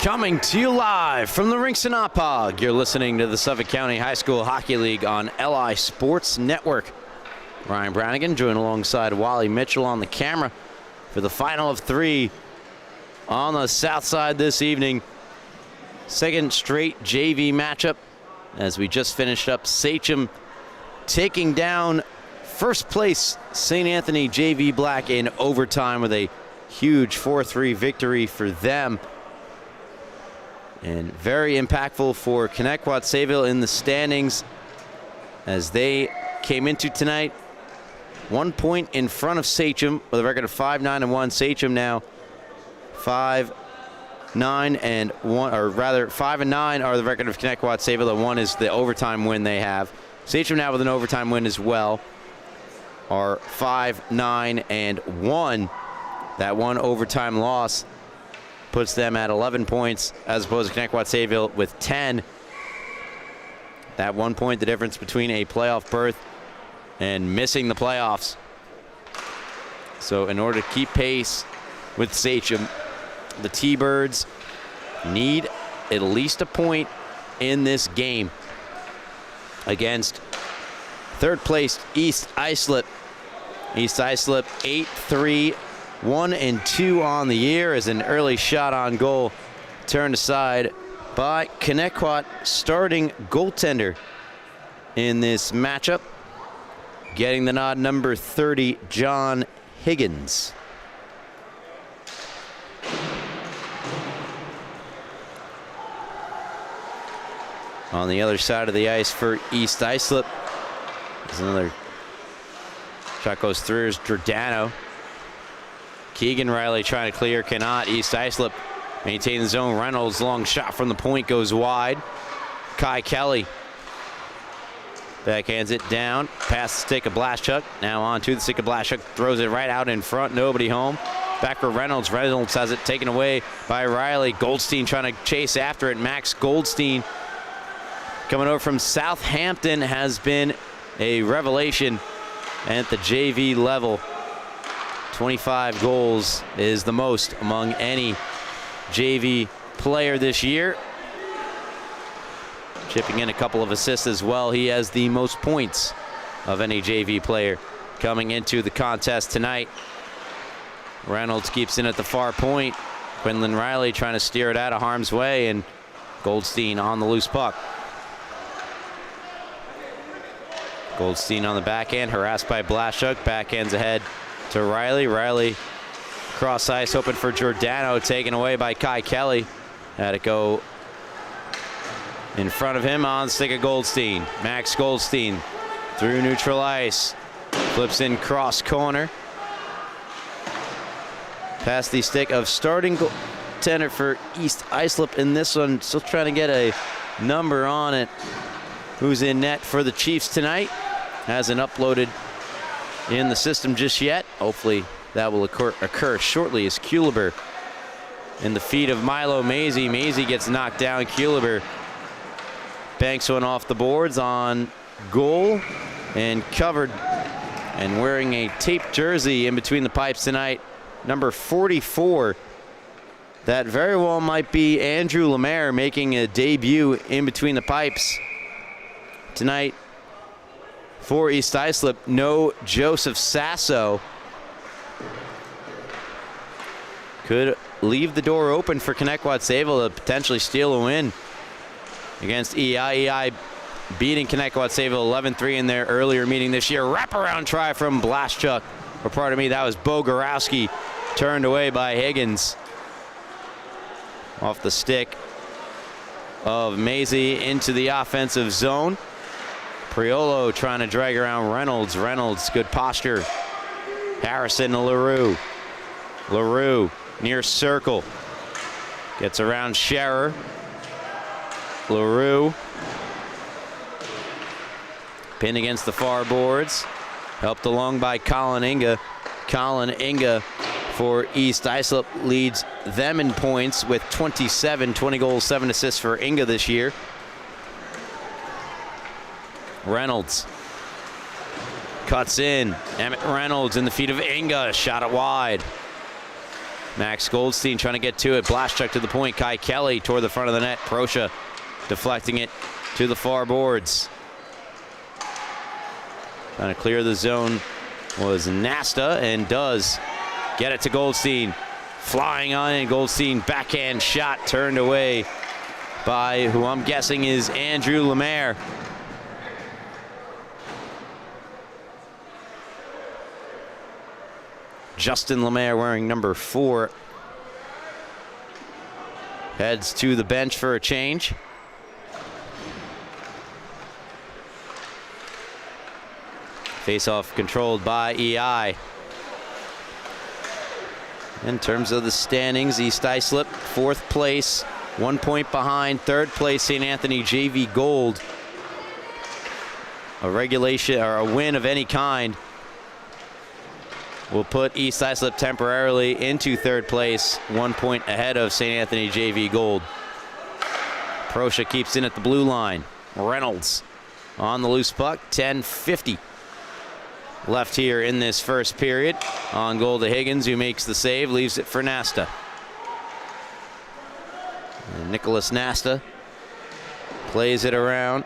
Coming to you live from the rinks in Oppog, you're listening to the Suffolk County High School Hockey League on LI Sports Network. Ryan Brannigan joined alongside Wally Mitchell on the camera for the final of three on the south side this evening. Second straight JV matchup as we just finished up Sachem taking down first place St. Anthony JV Black in overtime with a huge 4-3 victory for them. And very impactful for Connetquot Sayville in the standings as they came into tonight 1 point in front of Sachem with a record of 5-9-1. Sachem now 5-9-1, or rather 5-9 are the record of Connetquot Sayville. And 1 is the overtime win they have. Sachem now with an overtime win as well are 5-9-1. That one overtime loss puts them at 11 points as opposed to Connetquot Sayville with 10. That 1 point, the difference between a playoff berth and missing the playoffs. So in order to keep pace with Sachem, the T-Birds need at least a point in this game against third place East Islip. East Islip 8-3. 1-2 on the year as an early shot on goal turned aside by Connetquot starting goaltender in this matchup. Getting the nod, number 30, John Higgins. On the other side of the ice for East Islip, there's another shot goes through as Giordano. Keegan Riley trying to clear, cannot. East Islip maintain the zone. Reynolds, long shot from the point, goes wide. Kai Kelly backhands it down, past the stick of Blaschuk. Now on to the stick of Blaschuk, throws it right out in front, nobody home. Back for Reynolds. Reynolds has it taken away by Riley. Goldstein trying to chase after it. Max Goldstein, coming over from Southampton, has been a revelation at the JV level. 25 goals is the most among any JV player this year. Chipping in a couple of assists as well. He has the most points of any JV player coming into the contest tonight. Reynolds keeps in at the far point. Quinlan Riley trying to steer it out of harm's way, and Goldstein on the loose puck. Goldstein on the backhand, harassed by Blaschuk. Backhands ahead to Riley. Riley cross ice, open for Giordano, taken away by Kai Kelly. Had it go in front of him on the stick of Goldstein. Max Goldstein through neutral ice, flips in cross corner. Past the stick of starting goaltender for East Islip in this one. Still trying to get a number on it. Who's in net for the Chiefs tonight? Hasn't uploaded in the system just yet. Hopefully that will occur shortly as Kuliber in the feet of Milo Mazie. Mazie gets knocked down. Kuliber banks one off the boards on goal and covered, and wearing a taped jersey in between the pipes tonight, number 44. That very well might be Andrew Lemaire making a debut in between the pipes tonight. For East Islip, no Joseph Sasso. Could leave the door open for Connetquot Sayville to potentially steal a win against EI. EI beating Connetquot Sayville 11-3 in their earlier meeting this year. Wraparound try from Blaschuk, or pardon me, that was Bogorowski, turned away by Higgins. Off the stick of Mazie into the offensive zone. Priolo trying to drag around Reynolds. Reynolds, good posture. Harrison to LaRue. LaRue near circle. Gets around Scherer. LaRue. Pinned against the far boards. Helped along by Colin Inga. Colin Inga for East Islip leads them in points with 27, 20 goals, 7 assists for Inga this year. Reynolds cuts in. Emmett Reynolds in the feet of Inga. Shot it wide. Max Goldstein trying to get to it. Blast check to the point. Kai Kelly toward the front of the net. Proscia deflecting it to the far boards. Trying to clear the zone was Nasta, and does get it to Goldstein. Flying on in. Goldstein backhand shot turned away by who I'm guessing is Andrew Lemaire. Justin Lemaire, wearing number 4, heads to the bench for a change. Face-off controlled by EI. In terms of the standings, East Islip 4th place, 1 point behind 3rd place St. Anthony JV Gold. A regulation or a win of any kind will put East Islip temporarily into 3rd place, 1 point ahead of St. Anthony JV Gold. Proscia keeps in at the blue line. Reynolds on the loose puck. 10:50 left here in this first period. On goal to Higgins, who makes the save, leaves it for Nasta. And Nicholas Nasta plays it around.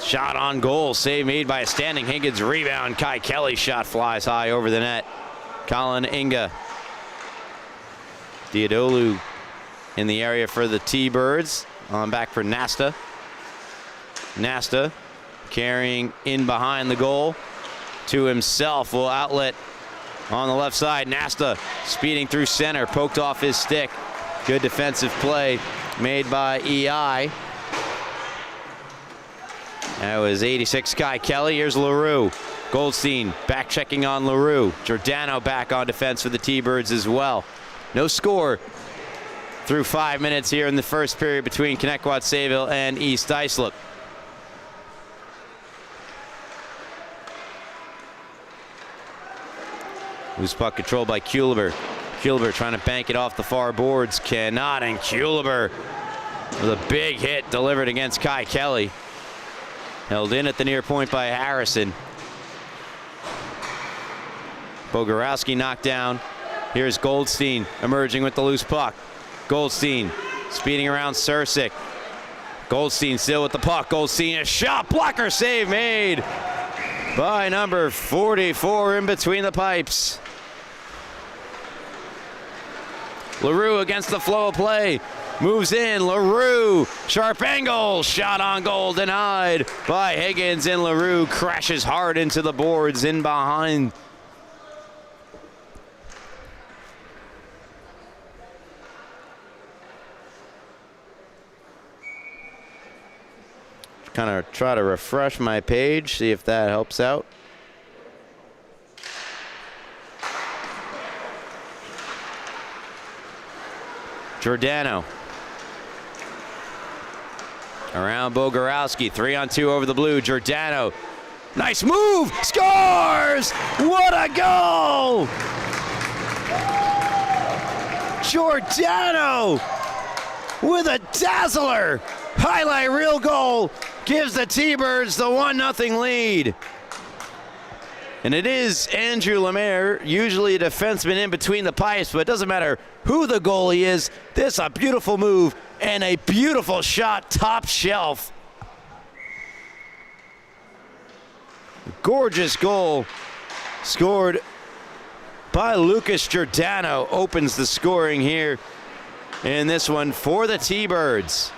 Shot on goal, save made by a standing Higgins. Rebound, Kai Kelly shot flies high over the net. Colin Inga. Diodolu in the area for the T-Birds. On back for Nasta. Nasta carrying in behind the goal to himself. Will outlet on the left side. Nasta speeding through center, poked off his stick. Good defensive play made by EI. That was 86 Kai Kelly. Here's LaRue. Goldstein back checking on LaRue. Giordano back on defense for the T-Birds as well. No score through 5 minutes here in the first period between Connetquot Sayville and East Islip. Loose puck controlled by Kuliber. Kuliber trying to bank it off the far boards. Cannot, and Kuliber with a big hit delivered against Kai Kelly. Held in at the near point by Harrison. Bogorowski knocked down. Here's Goldstein emerging with the loose puck. Goldstein speeding around Sursick. Goldstein still with the puck. Goldstein, a shot blocker save made by number 44 in between the pipes. LaRue against the flow of play. Moves in, LaRue, sharp angle, shot on goal denied by Higgins, and LaRue crashes hard into the boards in behind. Kind of try to refresh my page, see if that helps out. Giordano. Around Bogorowski, 3-on-2 over the blue. Giordano, nice move, scores! What a goal! Giordano with a dazzler. Highlight reel goal gives the T-Birds the 1-0 lead. And it is Andrew Lemaire, usually a defenseman in between the pipes, but it doesn't matter who the goalie is. This a beautiful move and a beautiful shot, top shelf. Gorgeous goal scored by Lucas Giordano. Opens the scoring here in this one for the T-Birds.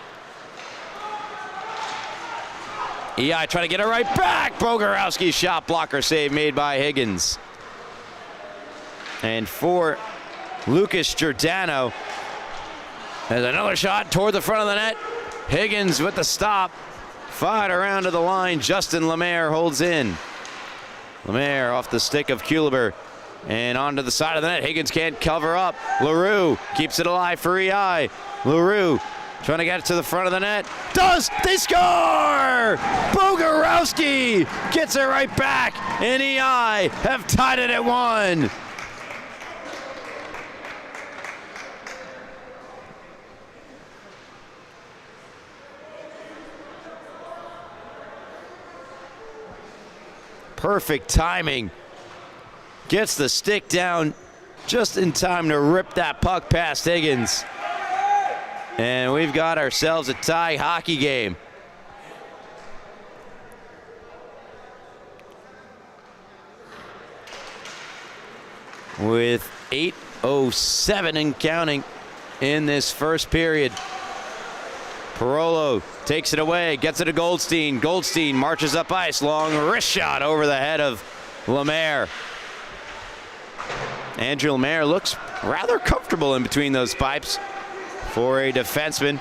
EI trying to get it right back. Bogorowski shot blocker save made by Higgins. And for Lucas Giordano, there's another shot toward the front of the net. Higgins with the stop. Fired around to the line. Justin Lemaire holds in. Lemaire off the stick of Kuliber and onto the side of the net. Higgins can't cover up. LaRue keeps it alive for EI. LaRue trying to get it to the front of the net. Does! They score! Bogorowski gets it right back, and EI have tied it at 1. Perfect timing Gets the stick down just in time to rip that puck past Higgins. And we've got ourselves a tie hockey game. With 8:07 and counting in this first period. Parolo takes it away, gets it to Goldstein. Goldstein marches up ice, long wrist shot over the head of Lemaire. Andrew Lemaire looks rather comfortable in between those pipes for a defenseman.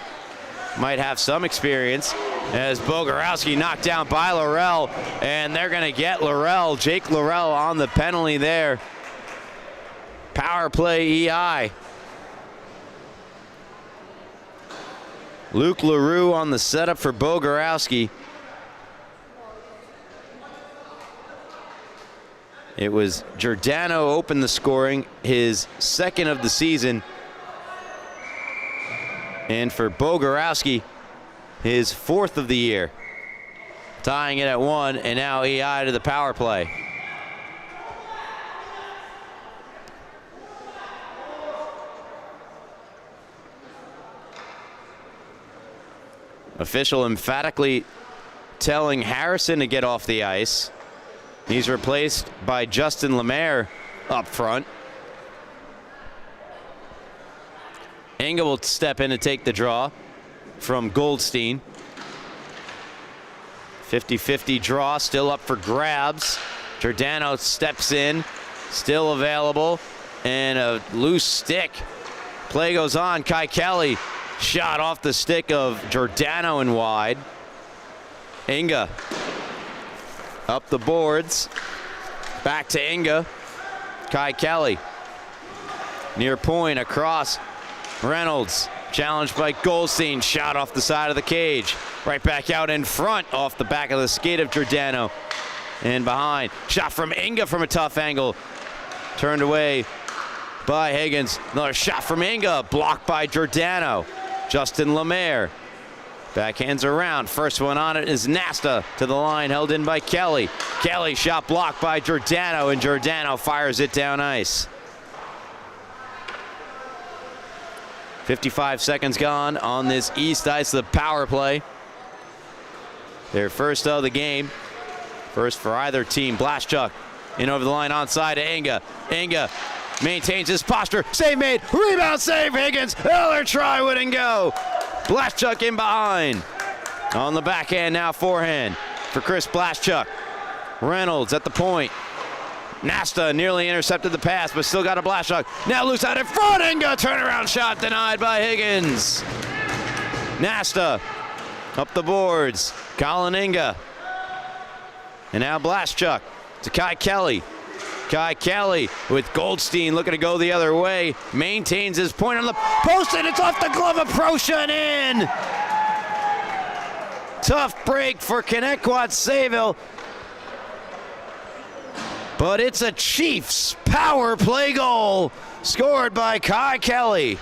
Might have some experience, as Bogorowski knocked down by Laurel, and they're going to get Laurel, Jake Laurel, on the penalty there. Power play EI. Luke LaRue on the setup for Bogorowski. It was Giordano opened the scoring, his second of the season. And for Bogorowski, his fourth of the year. Tying it at 1, and now EI to the power play. Official emphatically telling Harrison to get off the ice. He's replaced by Justin Lemaire up front. Engel will step in to take the draw from Goldstein. 50-50 draw, still up for grabs. Giordano steps in, still available, and a loose stick. Play goes on. Kai Kelly shot off the stick of Giordano and wide. Inga up the boards. Back to Inga. Kai Kelly. Near point, across. Reynolds challenged by Goldstein. Shot off the side of the cage. Right back out in front off the back of the skate of Giordano. And behind. Shot from Inga from a tough angle. Turned away by Higgins. Another shot from Inga. Blocked by Giordano. Justin Lemaire backhands around. First one on it is Nasta to the line, held in by Kelly. Kelly shot blocked by Giordano, and Giordano fires it down ice. 55 seconds gone on this East Islip power play. Their first of the game. First for either team. Blaschuk in over the line onside to Inga. Inga maintains his posture. Save made. Rebound save. Higgins. Another try wouldn't go. Blaschuk in behind. On the backhand now, forehand for Chris Blaschuk. Reynolds at the point. Nasta nearly intercepted the pass, but still got a Blaschuk. Now loose out in front. Inga turnaround shot denied by Higgins. Nasta up the boards. Colin Inga. And now Blaschuk to Kai Kelly. Kai Kelly with Goldstein looking to go the other way. Maintains his point on the post, and it's off the glove of Proscia and in. Tough break for Connetquot Sayville. But it's a Chiefs power play goal scored by Kai Kelly.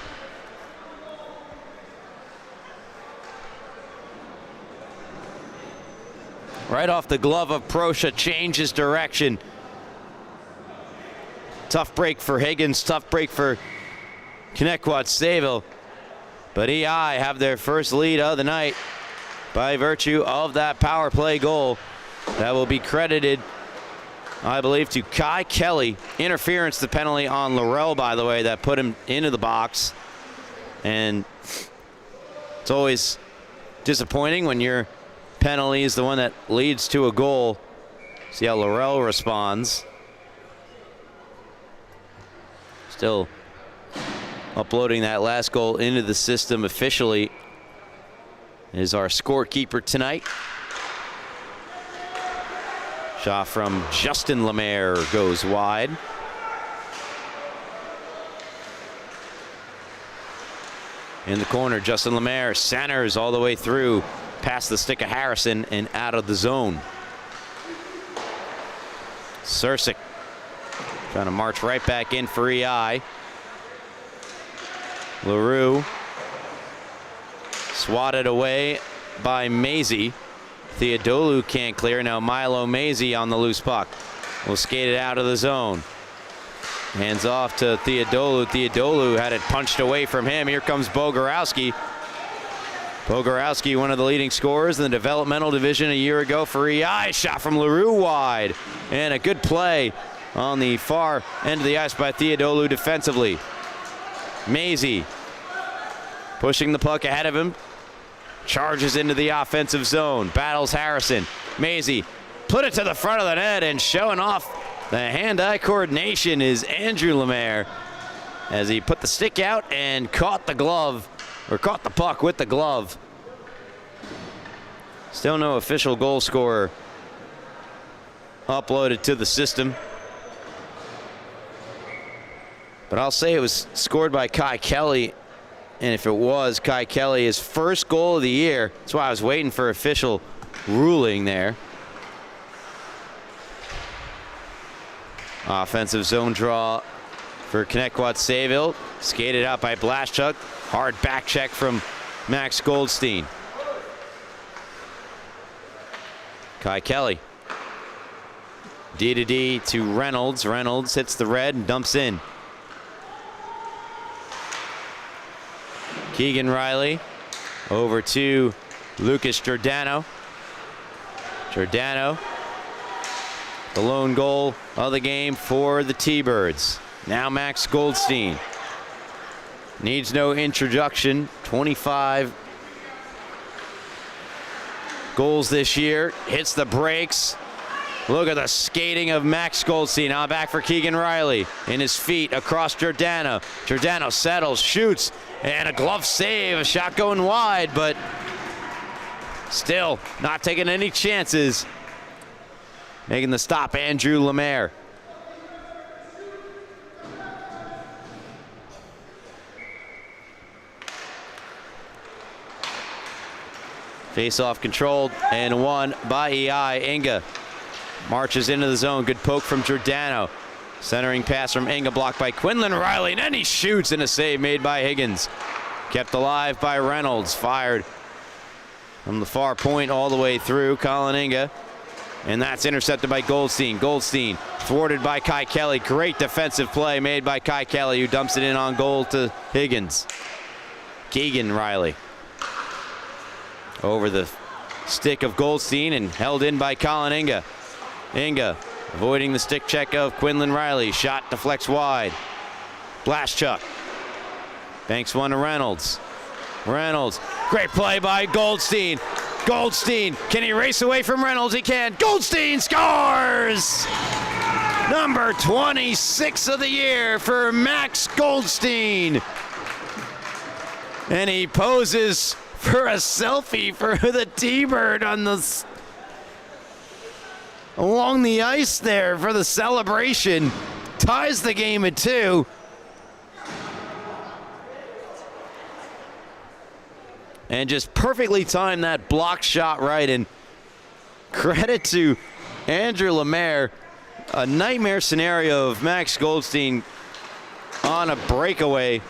Right off the glove of Proscia, changes direction. Tough break for Higgins, tough break for Connetquot Sayville. But EI have their first lead of the night by virtue of that power play goal. That will be credited, I believe, to Kai Kelly. Interference, the penalty on Laurel, by the way, that put him into the box. And it's always disappointing when your penalty is the one that leads to a goal. See how Laurel responds. Still uploading that last goal into the system officially is our scorekeeper tonight. Shot from Justin Lemaire goes wide. In the corner, Justin Lemaire centers all the way through, past the stick of Harrison and out of the zone. Sursic trying to march right back in for EI. LaRue swatted away by Maisie. Theodolu can't clear. Now Milo Maisie on the loose puck. Will skate it out of the zone. Hands off to Theodolu. Theodolu had it punched away from him. Here comes Bogorowski. Bogorowski, one of the leading scorers in the developmental division a year ago for EI. Shot from LaRue wide. And a good play on the far end of the ice by Theodolu defensively. Maisie pushing the puck ahead of him. Charges into the offensive zone. Battles Harrison. Maisie put it to the front of the net, and showing off the hand-eye coordination is Andrew Lemaire as he put the stick out and caught the glove, or caught the puck with the glove. Still no official goal scorer uploaded to the system. But I'll say it was scored by Kai Kelly. And if it was Kai Kelly, his first goal of the year. That's why I was waiting for official ruling there. Offensive zone draw for Connetquot Sayville. Skated out by Blaschuk. Hard back check from Max Goldstein. Kai Kelly. D to D to Reynolds. Reynolds hits the red and dumps in. Keegan Riley over to Lucas Giordano. Giordano, the lone goal of the game for the T-Birds. Now Max Goldstein. Needs no introduction. 25 goals this year. Hits the brakes. Look at the skating of Max Goldstein. Now back for Keegan Riley. In his feet across Giordano. Giordano settles, shoots, and a glove save. A shot going wide, but still not taking any chances. Making the stop, Andrew Lemaire. Face-off controlled and won by EI. Inga marches into the zone. Good poke from Giordano. Centering pass from Inga, blocked by Quinlan Riley. And then he shoots, and a save made by Higgins. Kept alive by Reynolds. Fired from the far point all the way through. Colin Inga. And that's intercepted by Goldstein. Goldstein thwarted by Kai Kelly. Great defensive play made by Kai Kelly, who dumps it in on goal to Higgins. Keegan Riley over the stick of Goldstein and held in by Colin Inga. Inga avoiding the stick check of Quinlan Riley. Shot deflects wide. Blaschuk banks one to Reynolds. Reynolds, great play by Goldstein. Goldstein, can he race away from Reynolds? He can. Goldstein scores! Number 26 of the year for Max Goldstein. And he poses for a selfie for the T-Bird on the along the ice there for the celebration. Ties the game at 2. And just perfectly timed that block shot right. And credit to Andrew Lemaire. A nightmare scenario of Max Goldstein on a breakaway.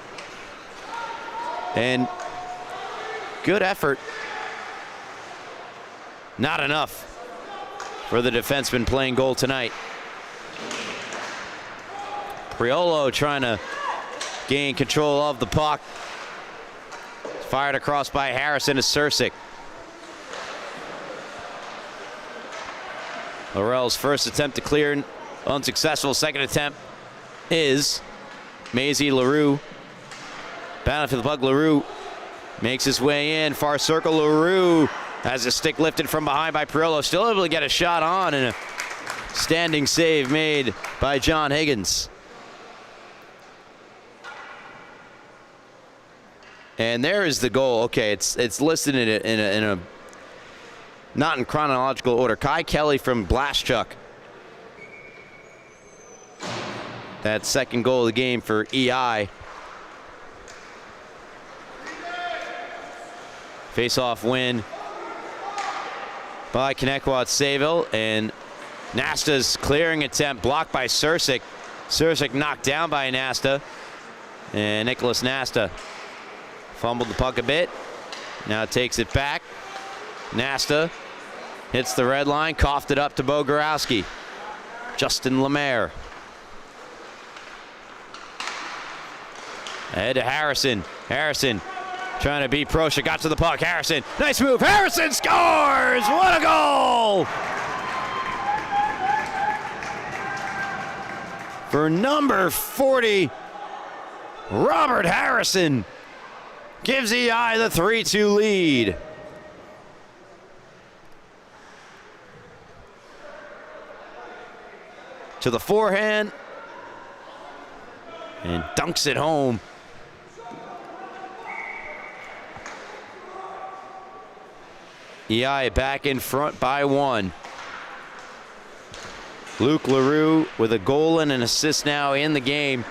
And good effort. Not enough for the defenseman playing goal tonight. Priolo trying to gain control of the puck. Fired across by Harrison to Sursik. Laurel's first attempt to clear, unsuccessful. Second attempt is Maisie LaRue. Battle for the puck. LaRue makes his way in. Far circle. LaRue has a stick lifted from behind by Priolo. Still able to get a shot on, and a standing save made by John Higgins. And there is the goal. Okay, it's listed in a not in chronological order. Kai Kelly from Blaschuk. That second goal of the game for EI. Face-off win by Connetquot Sayville, and Nasta's clearing attempt blocked by Sursik. Sursik knocked down by Nasta, and Nicholas Nasta fumbled the puck a bit. Now takes it back. Nasta hits the red line, coughed it up to Bogorowski. Justin Lemaire. Ahead to Harrison. Harrison trying to beat Prosha. Got to the puck. Harrison. Nice move. Harrison scores! What a goal! For number 40, Robert Harrison gives EI the 3-2 lead. To the forehand. And dunks it home. EI back in front by 1. Luke LaRue with a goal and an assist now in the game.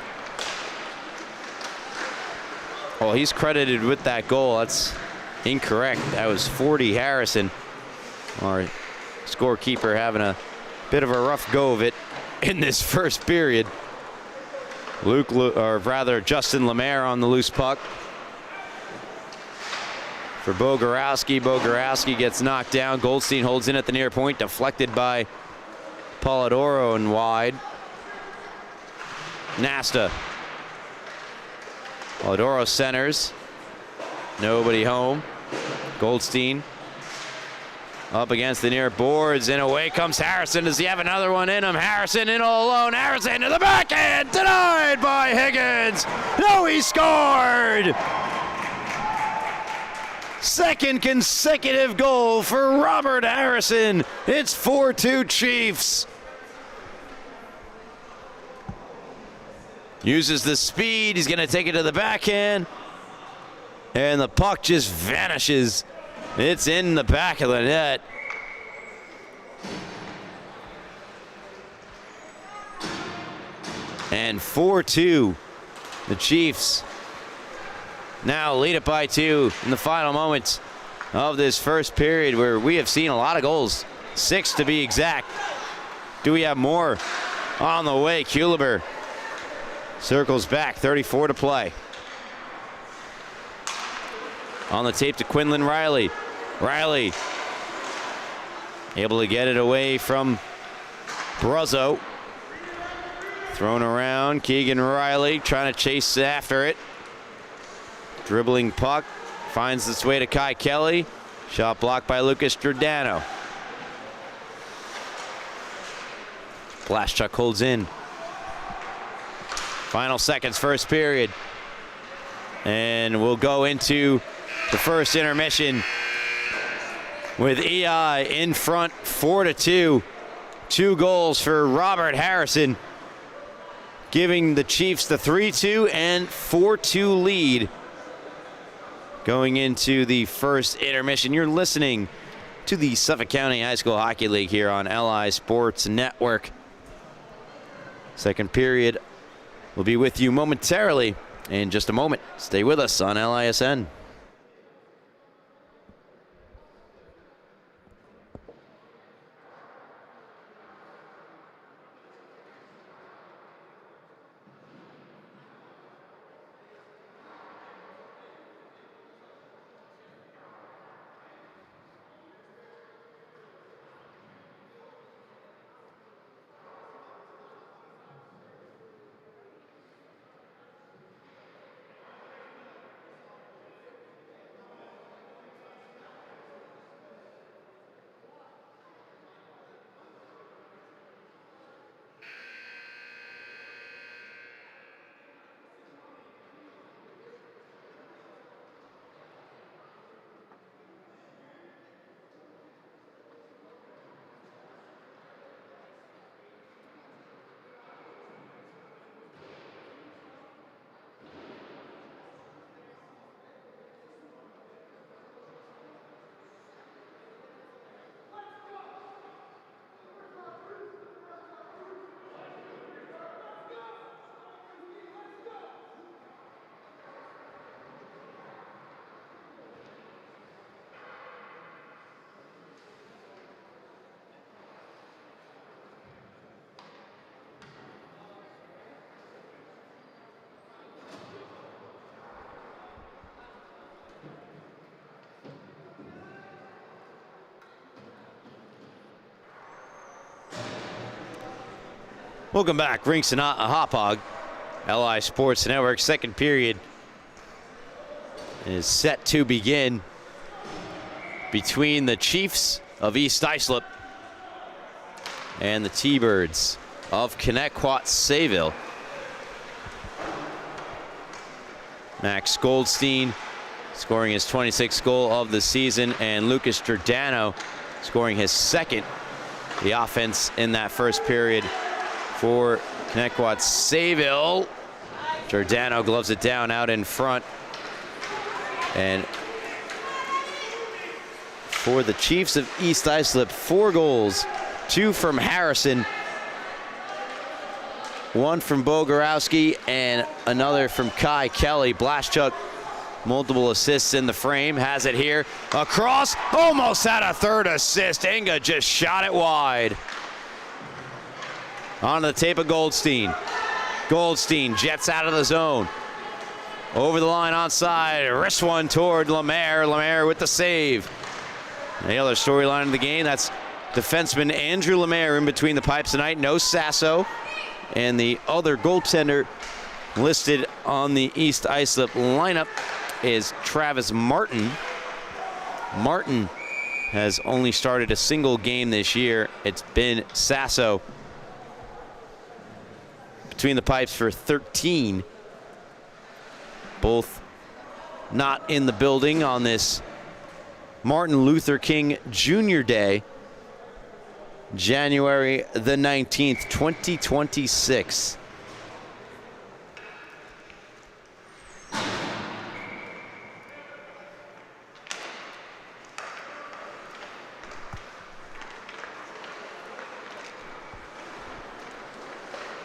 Oh, he's credited with that goal. That's incorrect. That was 40 Harrison. Our scorekeeper having a bit of a rough go of it in this first period. Justin Lemaire on the loose puck. For Bogorowski. Bogorowski gets knocked down. Goldstein holds in at the near point, deflected by Polidoro and wide. Nasta. Polidoro centers. Nobody home. Goldstein up against the near boards, and away comes Harrison. Does he have another one in him? Harrison in all alone. Harrison to the backhand, denied by Higgins. No, he scored! Second consecutive goal for Robert Harrison. It's 4-2 Chiefs. Uses the speed. He's going to take it to the backhand. And the puck just vanishes. It's in the back of the net. And 4-2. The Chiefs now lead it by 2 in the final moments of this first period, where we have seen a lot of goals. 6 to be exact. Do we have more on the way? Kuliber circles back. 34 to play. On the tape to Quinlan Riley. Riley able to get it away from Bruzzo. Thrown around. Keegan Riley trying to chase after it. Dribbling puck. Finds its way to Kai Kelly. Shot blocked by Lucas Giordano. Blashchuk holds in. Final seconds, first period. And we'll go into the first intermission with EI in front 4-2. 2 goals for Robert Harrison, giving the Chiefs the 3-2 and 4-2 lead going into the first intermission. You're listening to the Suffolk County High School Hockey League here on LI Sports Network. Second period will be with you momentarily in just a moment. Stay with us on LISN. Welcome back, Rinks and Hop Hog, LI Sports Network. Second period is set to begin between the Chiefs of East Islip and the T-Birds of Connetquot Sayville. Max Goldstein scoring his 26th goal of the season, and Lucas Giordano scoring his second. The offense in that first period for Connetquot Sayville. Giordano gloves it down out in front. And for the Chiefs of East Islip, 4 goals, 2 from Harrison, 1 from Bogorowski, and another from Kai Kelly. Blaschuk, multiple assists in the frame, has it here, across, almost had a third assist. Inga just shot it wide. Onto the tape of Goldstein. Goldstein jets out of the zone. Over the line onside, wrist one toward Lemaire. Lemaire with the save. The other storyline of the game, that's defenseman Andrew Lemaire in between the pipes tonight. No Sasso. And the other goaltender listed on the East Islip lineup is Travis Martin. Martin has only started a single game this year. It's been Sasso between the pipes for 13. Both not in the building on this Martin Luther King Jr. Day, January the 19th, 2026.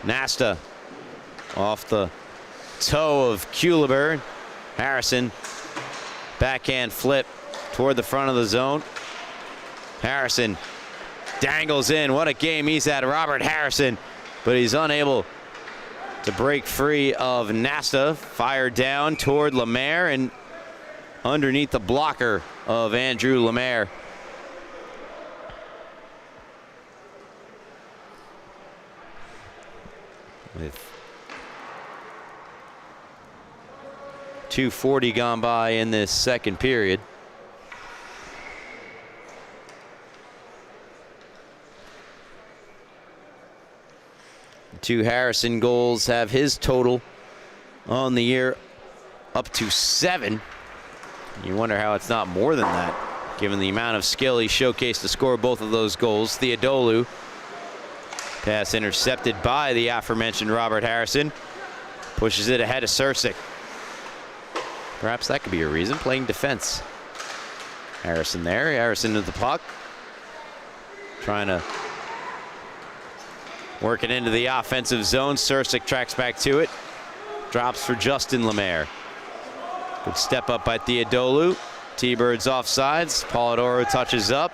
Nasta off the toe of Kuliber. Harrison, backhand flip toward the front of the zone. Harrison dangles in. What a game he's had, Robert Harrison, but he's unable to break free of Nasta. Fired down toward Lemaire and underneath the blocker of Andrew Lemaire. With 2:40 gone by in this second period. The 2 Harrison goals have his total on the year up to 7. You wonder how it's not more than that, given the amount of skill he showcased to score both of those goals. Theodolu, pass intercepted by the aforementioned Robert Harrison, pushes it ahead of Sursik. Perhaps that could be a reason, playing defense. Harrison there, Harrison to the puck. Trying to work it into the offensive zone. Sursik tracks back to it. Drops for Justin Lemaire. Good step up by Theodolu. T-Birds offsides. Polidoro touches up.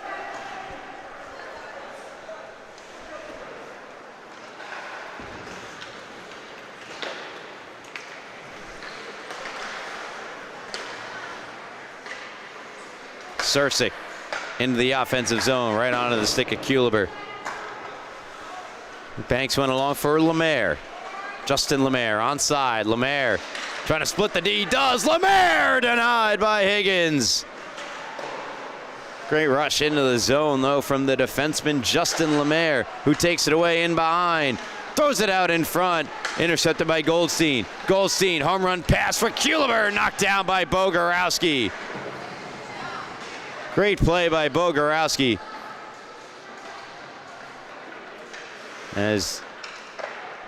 Sursik into the offensive zone, right onto the stick of Kuliber. Banks went along for Lemaire. Justin Lemaire onside. Lemaire trying to split the D. Does. Lemaire denied by Higgins. Great rush into the zone, though, from the defenseman Justin Lemaire, who takes it away in behind. Throws it out in front. Intercepted by Goldstein. Goldstein, home run pass for Kuliber. Knocked down by Bogorowski. Great play by Bogorowski, as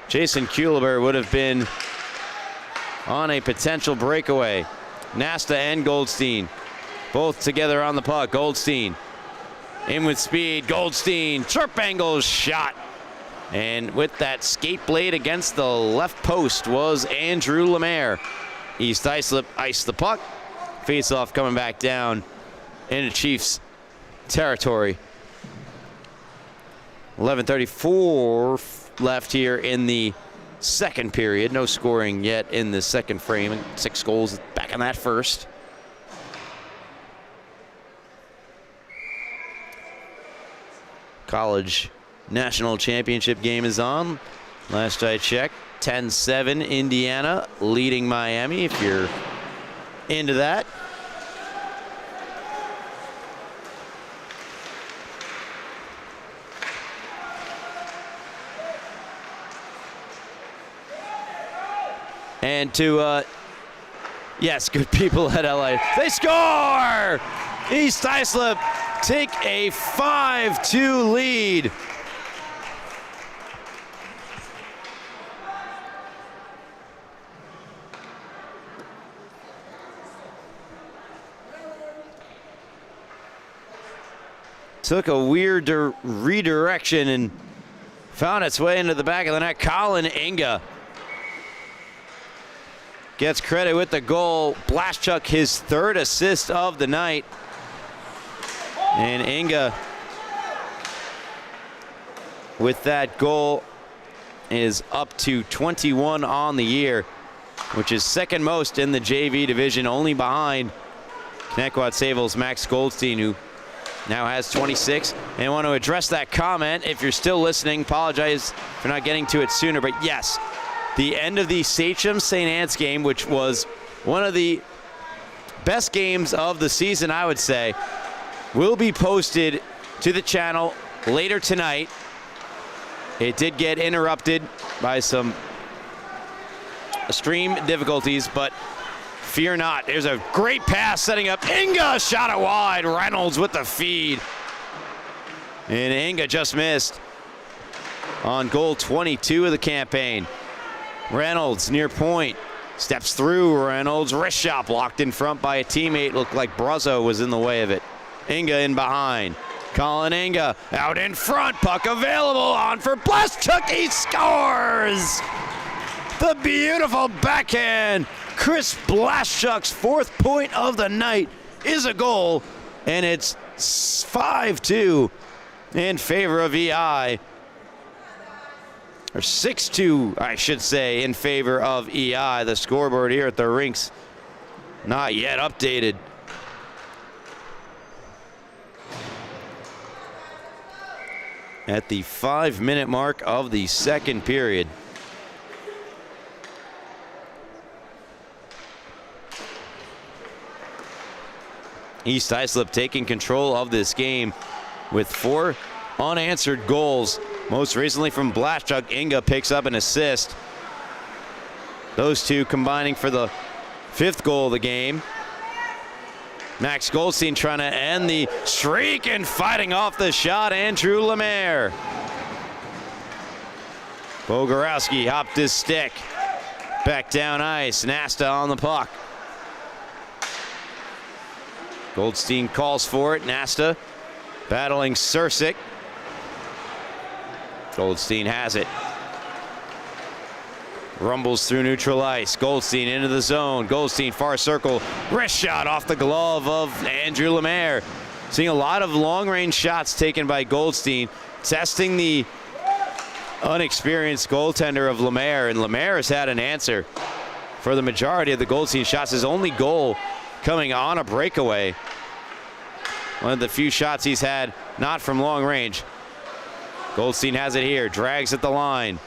Jason Kuliber would have been on a potential breakaway. Nasta and Goldstein both together on the puck. Goldstein in with speed. Goldstein, sharp angle shot. And with that skate blade against the left post was Andrew Lemaire. East Islip iced the puck. Face-off coming back down into Chiefs territory. 11:34 left here in the second period. No scoring yet in the second frame. 6 goals back in that first. College national championship game is on. Last I checked, 10-7 Indiana leading Miami. If you're into that. And to, yes, good people at LA. They score! East Islip take a 5-2 lead. Took a weird redirection and found its way into the back of the net. Colin Inga gets credit with the goal. Blaschuk, his third assist of the night. And Inga, with that goal, is up to 21 on the year, which is second most in the JV division, only behind Connetquot Sayville's Max Goldstein, who now has 26. And I want to address that comment. If you're still listening, apologize for not getting to it sooner. But yes, the end of the Sachem St. Anne's game, which was one of the best games of the season, I would say, will be posted to the channel later tonight. It did get interrupted by some stream difficulties, but fear not. There's a great pass setting up. Inga shot it wide. Reynolds with the feed. And Inga just missed on goal 22 of the campaign. Reynolds near point. Steps through. Reynolds wrist shot blocked in front by a teammate. Looked like Bruzzo was in the way of it. Inga in behind. Colin Inga out in front. Puck available on for Blaschuk. He scores! The beautiful backhand. Chris Blaschuk's fourth point of the night is a goal, and it's 5-2 in favor of EI. Or 6-2, I should say, in favor of EI. The scoreboard here at the rinks not yet updated. At the 5-minute mark of the second period. East Islip taking control of this game with 4 unanswered goals. Most recently from Blaschuk. Inga picks up an assist. Those two combining for the 5th goal of the game. Max Goldstein trying to end the streak and fighting off the shot. Andrew Lemaire. Bogorowski hopped his stick. Back down ice. Nasta on the puck. Goldstein calls for it. Nasta battling Sursic. Goldstein has it. Rumbles through neutral ice. Goldstein into the zone. Goldstein far circle. Wrist shot off the glove of Andrew Lemaire. Seeing a lot of long-range shots taken by Goldstein, testing the unexperienced goaltender of Lemaire, and Lemaire has had an answer for the majority of the Goldstein shots. His only goal coming on a breakaway. One of the few shots he's had not from long range. Goldstein has it here, drags at the line.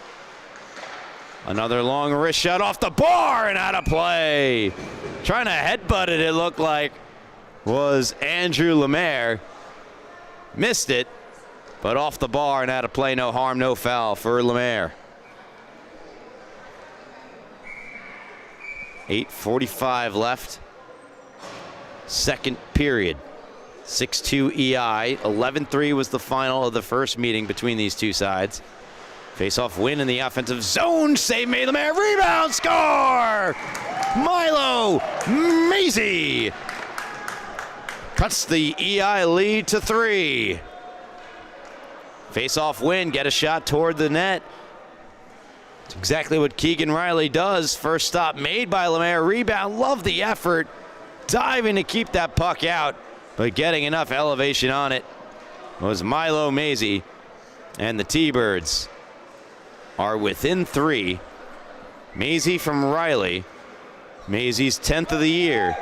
Another long wrist shot off the bar and out of play. Trying to headbutt it, it looked like, was Andrew Lemaire. Missed it, but off the bar and out of play. No harm, no foul for Lemaire. 8:45 left. Second period. 6-2 EI. 11-3 was the final of the first meeting between these two sides. Face-off win in the offensive zone. Save made. Lemaire. Rebound. Score! Milo Mazie cuts the EI lead to 3. Face-off win. Get a shot toward the net. It's exactly what Keegan Riley does. First stop made by Lemaire. Rebound. Love the effort. Diving to keep that puck out, but getting enough elevation on it was Milo Mazie. And the T-Birds are within 3. Mazie from Riley. Mazie's 10th of the year.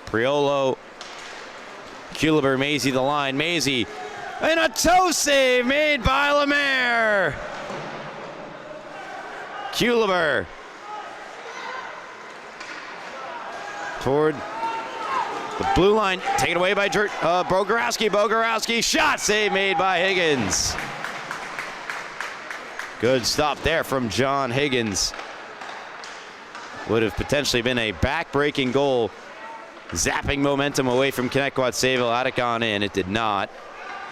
Priolo, Kuliber, Mazie the line. Mazie, and a toe save made by Lemaire. Kuliber toward the blue line, taken away by Bogorowski. Bogorowski, shot, save made by Higgins. Good stop there from John Higgins. Would have potentially been a back-breaking goal, zapping momentum away from Connetquot Sayville. Had it gone in, it did not.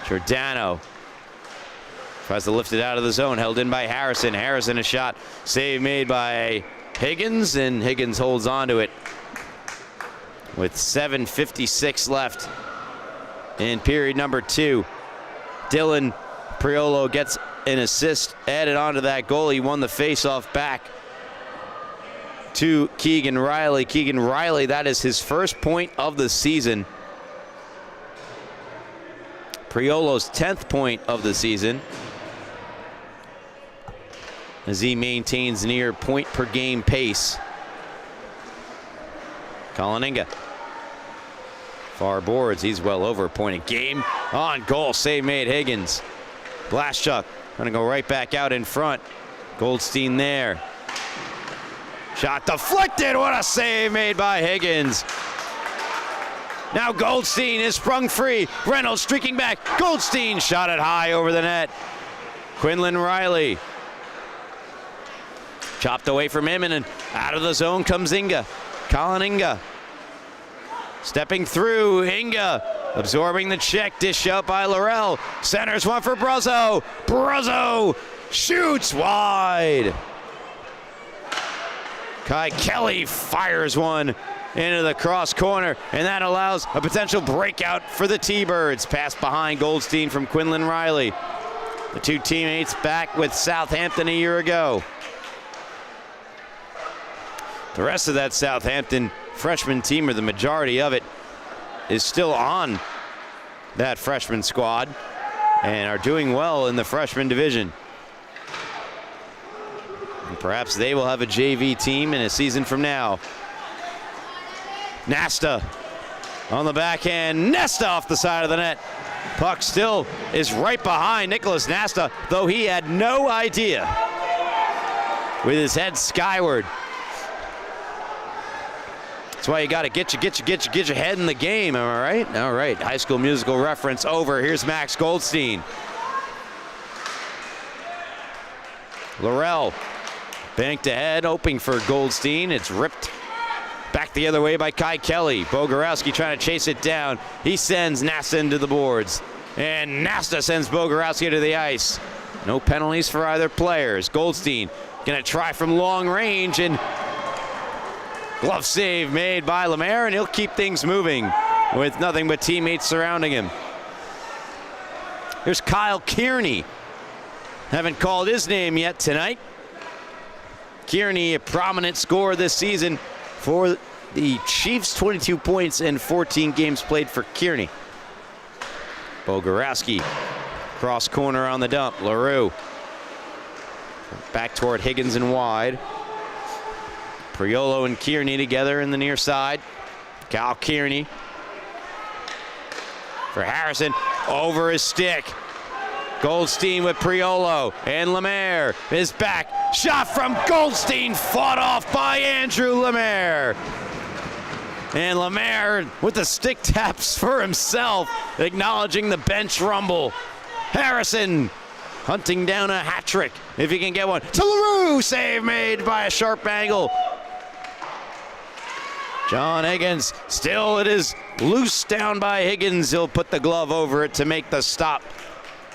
Giordano tries to lift it out of the zone, held in by Harrison. Harrison, a shot, save made by Higgins, and Higgins holds on to it with 7:56 left in period number 2. Dylan Priolo gets an assist added onto that goal. He won the face-off back to Keegan Riley. Keegan Riley, that is his first point of the season. Priolo's 10th point of the season, as he maintains near point per game pace. Kalininga, far boards, he's well over a point a game. On goal, save made Higgins. Blaschuk gonna go right back out in front. Goldstein there. Shot deflected, what a save made by Higgins. Now Goldstein is sprung free. Reynolds streaking back. Goldstein shot it high over the net. Quinlan Riley chopped away from him, and out of the zone comes Inga. Colin Inga stepping through. Inga absorbing the check. Dish out by Laurel. Centers one for Bruzzo. Bruzzo shoots wide. Kai Kelly fires one into the cross corner, and that allows a potential breakout for the T-Birds. Pass behind Goldstein from Quinlan Riley. The two teammates back with Southampton a year ago. The rest of that Southampton freshman team, or the majority of it, is still on that freshman squad and are doing well in the freshman division. And perhaps they will have a JV team in a season from now. Nasta on the backhand. Nesta off the side of the net. Puck still is right behind Nicholas Nasta, though he had no idea, with his head skyward. That's why you got to get your head in the game, am I right? All right, High School Musical reference over. Here's Max Goldstein. Laurel banked ahead, hoping for Goldstein. It's ripped back the other way by Kai Kelly. Bogorowski trying to chase it down. He sends Nasta into the boards, and Nasta sends Bogorowski to the ice. No penalties for either players. Goldstein gonna try from long range, and glove save made by Lemaire, and he'll keep things moving with nothing but teammates surrounding him. Here's Kyle Kearney. Haven't called his name yet tonight. Kearney, a prominent scorer this season for the Chiefs, 22 points in 14 games played for Kearney. Bogorowski, cross corner on the dump. LaRue back toward Higgins and wide. Priolo and Kearney together in the near side. Kyle Kearney for Harrison, over his stick. Goldstein with Priolo, and Lemaire is back. Shot from Goldstein, fought off by Andrew Lemaire. And Lemaire with the stick taps for himself, acknowledging the bench rumble. Harrison hunting down a hat trick, if he can get one. To LaRue, save made by a sharp angle. John Higgins, still it is loose down by Higgins. He'll put the glove over it to make the stop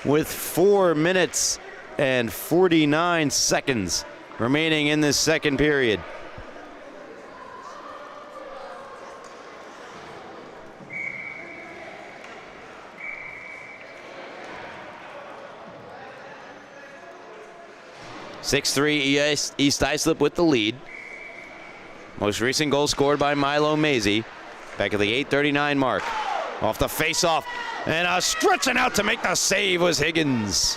with 4 minutes and 49 seconds remaining in this second period. (6-3) East Islip with the lead. Most recent goal scored by Milo Mazie back at the 8:39 mark. Off the face-off, and stretching out to make the save was Higgins.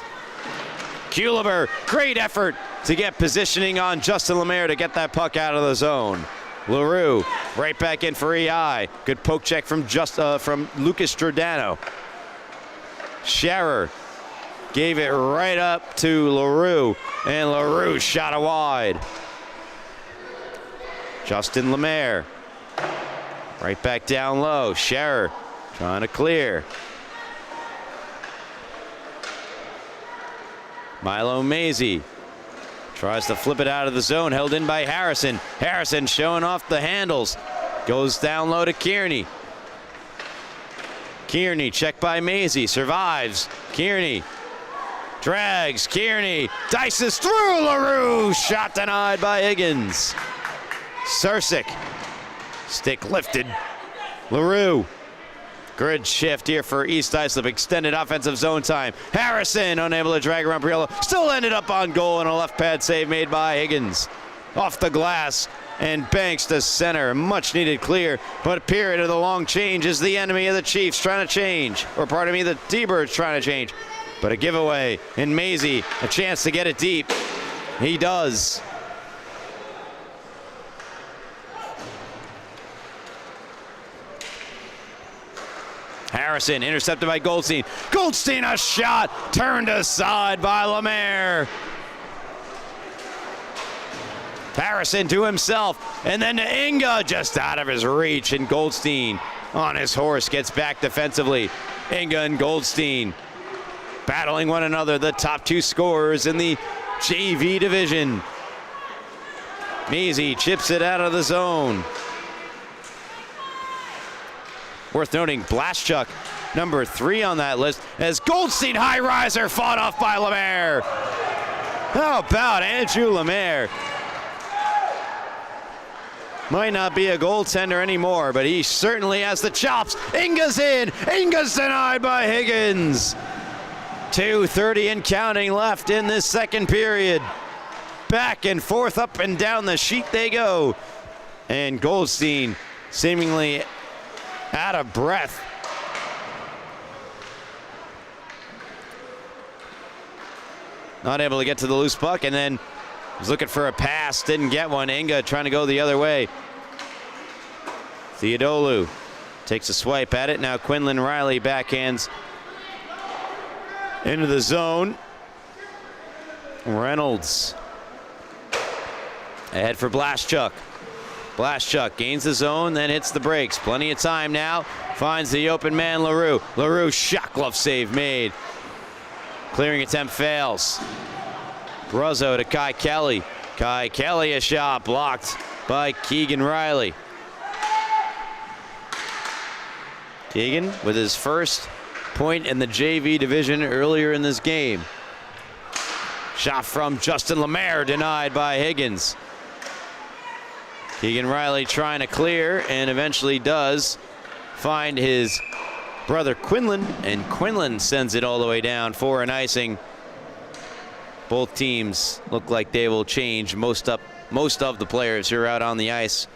Kuliber, great effort to get positioning on Justin Lemaire to get that puck out of the zone. LaRue right back in for EI. Good poke check from Lucas Giordano. Scherer gave it right up to LaRue, and LaRue shot it wide. Justin Lemaire, right back down low. Scherer trying to clear. Milo Mazie tries to flip it out of the zone, held in by Harrison. Harrison showing off the handles. Goes down low to Kearney. Kearney checked by Mazie, survives. Kearney drags, Kearney dices through LaRue. Shot denied by Higgins. Sursick, stick lifted. LaRue. Grid shift here for East Islip. Extended offensive zone time. Harrison unable to drag around Priolo. Still ended up on goal, and a left pad save made by Higgins. Off the glass and banks to center. Much needed clear, but a period of the long change is the enemy of the Chiefs trying to change. Or pardon me, the T-Birds trying to change. But a giveaway, and Mazie a chance to get it deep. He does. Harrison intercepted by Goldstein. Goldstein a shot turned aside by Lemaire. Harrison to himself, and then to Inga, just out of his reach, and Goldstein on his horse gets back defensively. Inga and Goldstein battling one another, the top two scorers in the JV division. Mazie chips it out of the zone. Worth noting, Blaschuk, number 3 on that list, as Goldstein high riser fought off by Lemaire. How about Andrew Lemaire? Might not be a goaltender anymore, but he certainly has the chops. Inga's in. Inga's denied by Higgins. 2:30 and counting left in this second period. Back and forth, up and down the sheet they go. And Goldstein seemingly out of breath. Not able to get to the loose puck, and then was looking for a pass, didn't get one. Inga trying to go the other way. Theodolu takes a swipe at it. Now Quinlan Riley backhands into the zone. Reynolds ahead for Blaschuk. Blaschuk gains the zone, then hits the brakes. Plenty of time now. Finds the open man, LaRue. LaRue, shot glove save made. Clearing attempt fails. Bruzzo to Kai Kelly. Kai Kelly, a shot blocked by Keegan Riley. Keegan with his first point in the JV division earlier in this game. Shot from Justin Lemaire, denied by Higgins. Keegan Riley trying to clear, and eventually does find his brother Quinlan, and Quinlan sends it all the way down for an icing. Both teams look like they will change most of the players who are out on the ice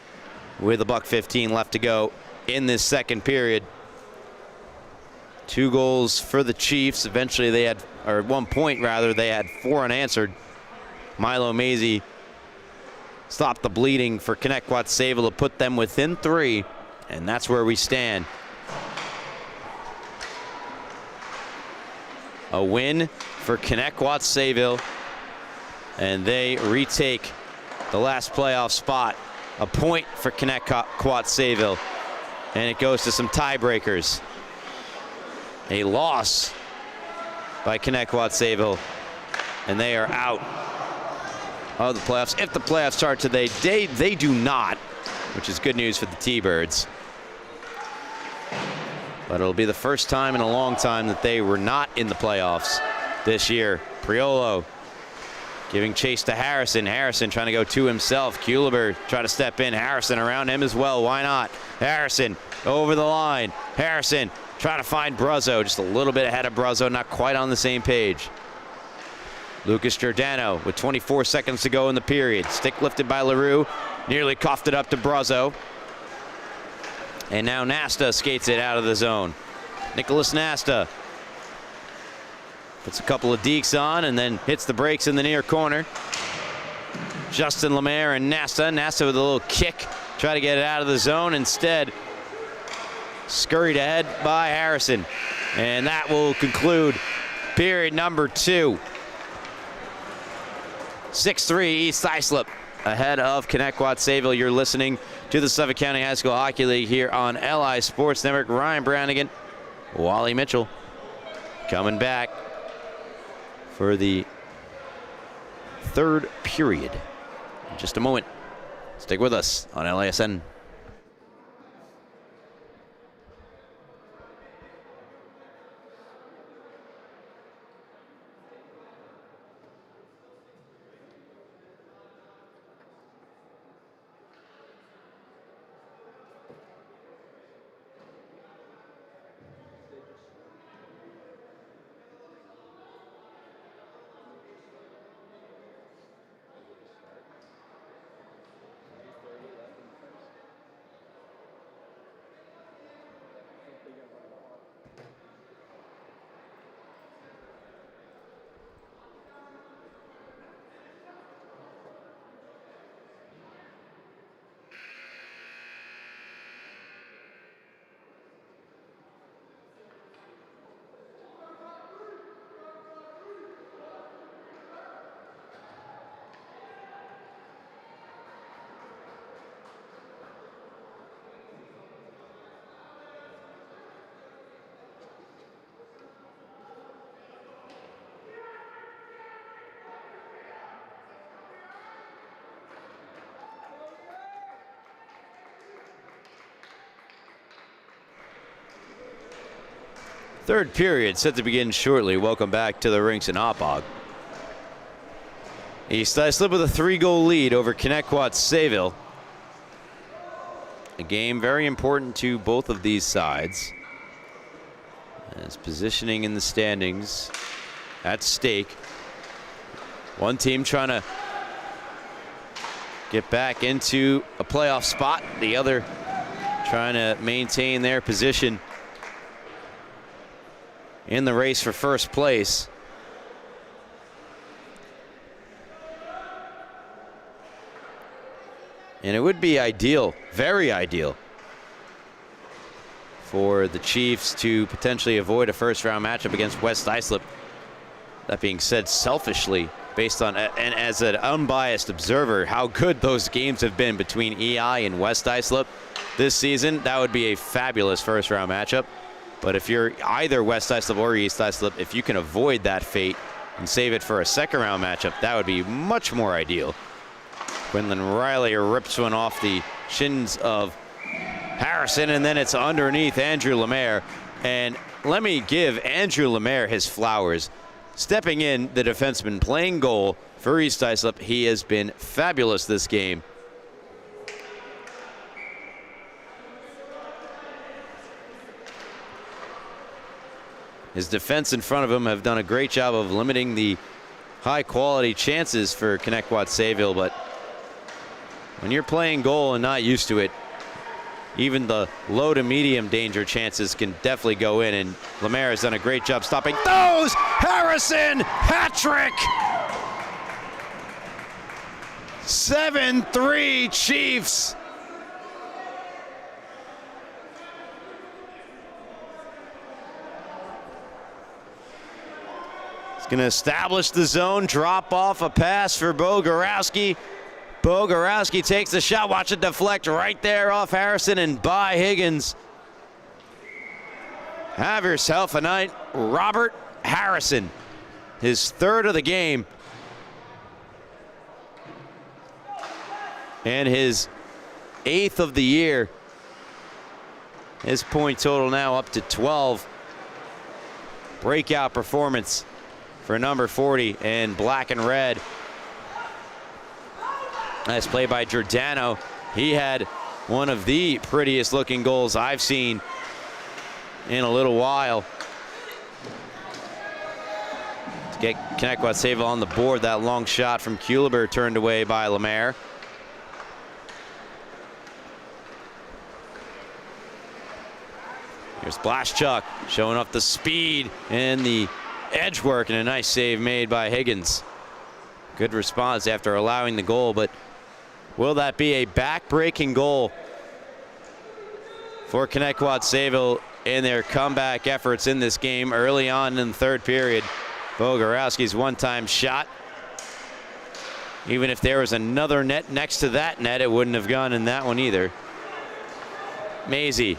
with $1:15 left to go in this second period. 2 goals for the Chiefs. Eventually they had, or at one point rather, they had 4 unanswered. Milo Mazie stopped the bleeding for Connetquot Sayville to put them within 3, and that's where we stand. A win for Connetquot Sayville, and they retake the last playoff spot. A point for Connetquot Sayville, and it goes to some tiebreakers. A loss by Connetquot Sayville, and they are out of the playoffs. If the playoffs start today, they do not, which is good news for the T-Birds. But it'll be the first time in a long time that they were not in the playoffs this year. Priolo giving chase to Harrison. Harrison trying to go to himself. Kuliber trying to step in. Harrison around him as well. Why not? Harrison over the line. Harrison trying to find Bruzzo. Just a little bit ahead of Bruzzo. Not quite on the same page. Lucas Giordano with 24 seconds to go in the period. Stick lifted by LaRue. Nearly coughed it up to Bruzzo. And now Nasta skates it out of the zone. Nicholas Nasta puts a couple of dekes on and then hits the brakes in the near corner. Justin Lemaire and Nasta. Nasta with a little kick. Try to get it out of the zone. Instead, scurried ahead by Harrison. And that will conclude period number 2. 6-3 East Islip ahead of Connetquot Sayville. You're listening to the Suffolk County High School Hockey League here on LI Sports Network. Ryan Brannigan, Wally Mitchell coming back for the third period in just a moment. Stick with us on LASN. Third period set to begin shortly. Welcome back to the rinks in Oppog. East Islip with a 3-goal lead over Connetquot Sayville. A game very important to both of these sides, as positioning in the standings at stake. One team trying to get back into a playoff spot, the other trying to maintain their position in the race for first place. And it would be ideal, very ideal, for the Chiefs to potentially avoid a first-round matchup against West Islip. That being said, selfishly, based on, and as an unbiased observer, how good those games have been between EI and West Islip this season, that would be a fabulous first-round matchup. But if you're either West Islip or East Islip, if you can avoid that fate and save it for a second-round matchup, that would be much more ideal. Quinlan Riley rips one off the shins of Harrison, and then it's underneath Andrew Lemaire. And let me give Andrew Lemaire his flowers. Stepping in, the defenseman playing goal for East Islip. He has been fabulous this game. His defense in front of him have done a great job of limiting the high-quality chances for Connetquot Sayville, but when you're playing goal and not used to it, even the low to medium danger chances can definitely go in, and Lemaire has done a great job stopping those. Harrison, hat-trick! 7-3 Chiefs. Going to establish the zone, drop off a pass for Bo Gorowski. Bo Gorowski takes the shot, watch it deflect right there off Harrison and by Higgins. Have yourself a night, Robert Harrison. His third of the game. And his 8th of the year. His point total now up to 12. Breakout performance for number 40 in black and red. Nice play by Giordano. He had one of the prettiest looking goals I've seen in a little while. To get Connetquot Sayville on the board, that long shot from Kuliber turned away by Lemaire. Here's Blaschuk showing off the speed and the edge work, and a nice save made by Higgins. Good response after allowing the goal, but will that be a back-breaking goal for Connetquot Sayville in their comeback efforts in this game early on in the third period? Bogorowski's one-time shot. Even if there was another net next to that net, it wouldn't have gone in that one either. Maisie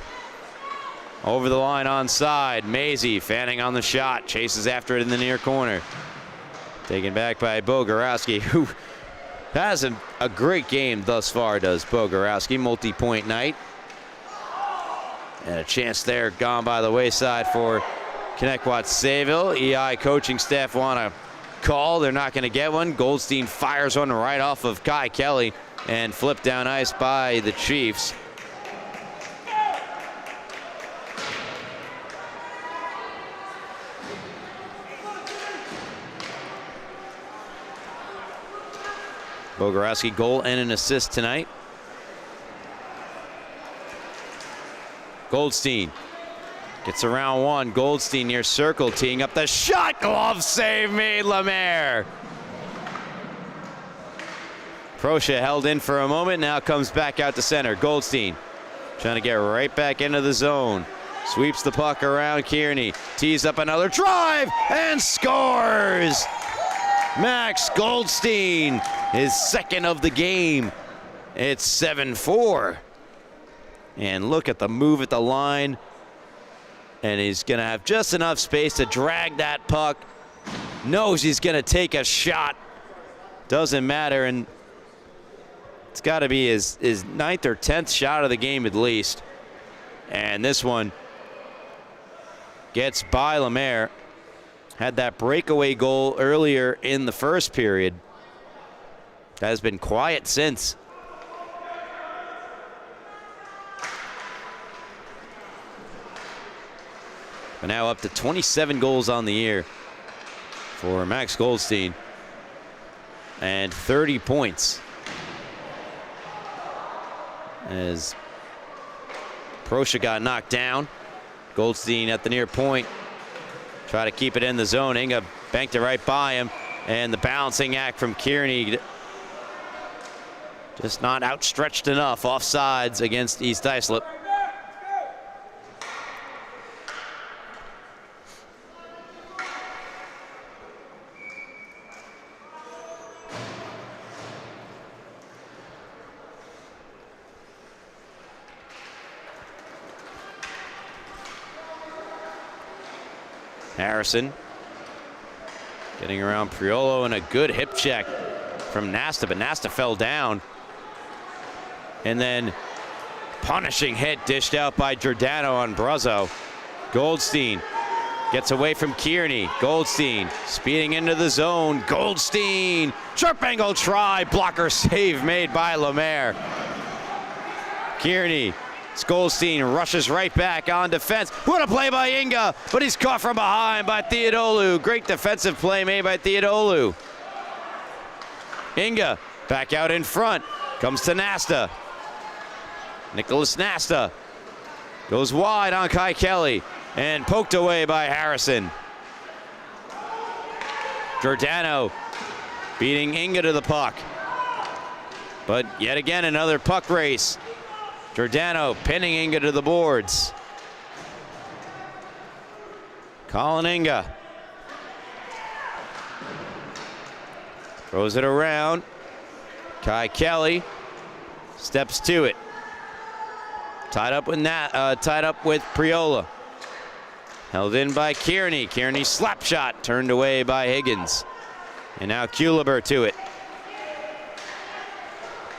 over the line onside. Maisie fanning on the shot, chases after it in the near corner. Taken back by Bogorowski, who has a great game thus far, does Bogorowski. Multi-point night. And a chance there gone by the wayside for Connetquot Sayville. EI coaching staff want to call. They're not going to get one. Goldstein fires one right off of Kai Kelly and flipped down ice by the Chiefs. Bogorowski goal and an assist tonight. Goldstein gets around one. Goldstein near circle, teeing up the shot. Glove save made, Lemaire. Proscia held in for a moment, now comes back out to center. Goldstein trying to get right back into the zone. Sweeps the puck around Kearney. Tees up another drive and scores. Max Goldstein, his second of the game. It's 7-4. And look at the move at the line. And he's going to have just enough space to drag that puck. Knows he's going to take a shot. Doesn't matter. And it's got to be his 9th or 10th shot of the game at least. And this one gets by Lemaire. Had that breakaway goal earlier in the first period. Has been quiet since. But now up to 27 goals on the year for Max Goldstein. And 30 points. As Proscia got knocked down. Goldstein at the near point. Try to keep it in the zone. Inga banked it right by him. And the balancing act from Kearney just not outstretched enough. Offsides against East Islip. Harrison getting around Priolo, and a good hip check from Nasta, but Nasta fell down. And then punishing hit dished out by Giordano on Bruzzo. Goldstein gets away from Kearney. Goldstein speeding into the zone. Goldstein, sharp angle try, blocker save made by Lemaire. Kearney. Goldstein rushes right back on defense. What a play by Inga, but he's caught from behind by Theodolu. Great defensive play made by Theodolu. Inga back out in front, comes to Nasta. Nicholas Nasta goes wide on Kai Kelly and poked away by Harrison. Giordano beating Inga to the puck. But yet again, another puck race. Giordano pinning Inga to the boards. Colin Inga throws it around. Kai Kelly steps to it. Tied up with Priola. Held in by Kearney. Kearney slap shot turned away by Higgins. And now Kuliber to it.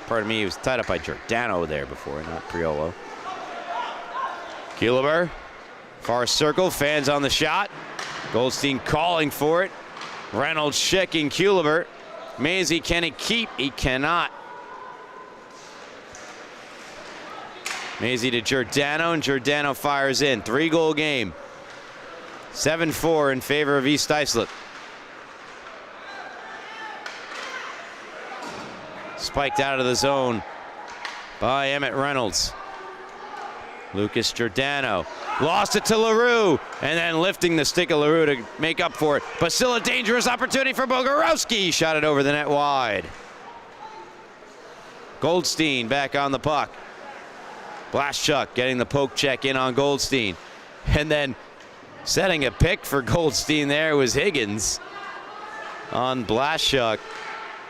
Pardon me, he was tied up by Giordano there before, not Priolo. Kuliber, far circle, fans on the shot. Goldstein calling for it. Reynolds checking Kuliber. Maisie, can he keep? He cannot. Maisie to Giordano, and Giordano fires in. 3-goal game. 7-4 in favor of East Islip. Spiked out of the zone by Emmett Reynolds. Lucas Giordano lost it to LaRue, and then lifting the stick of LaRue to make up for it. But still a dangerous opportunity for Bogorowski. Shot it over the net wide. Goldstein back on the puck. Blaschuk getting the poke check in on Goldstein. And then Setting a pick for Goldstein there was Higgins on Blashchuk.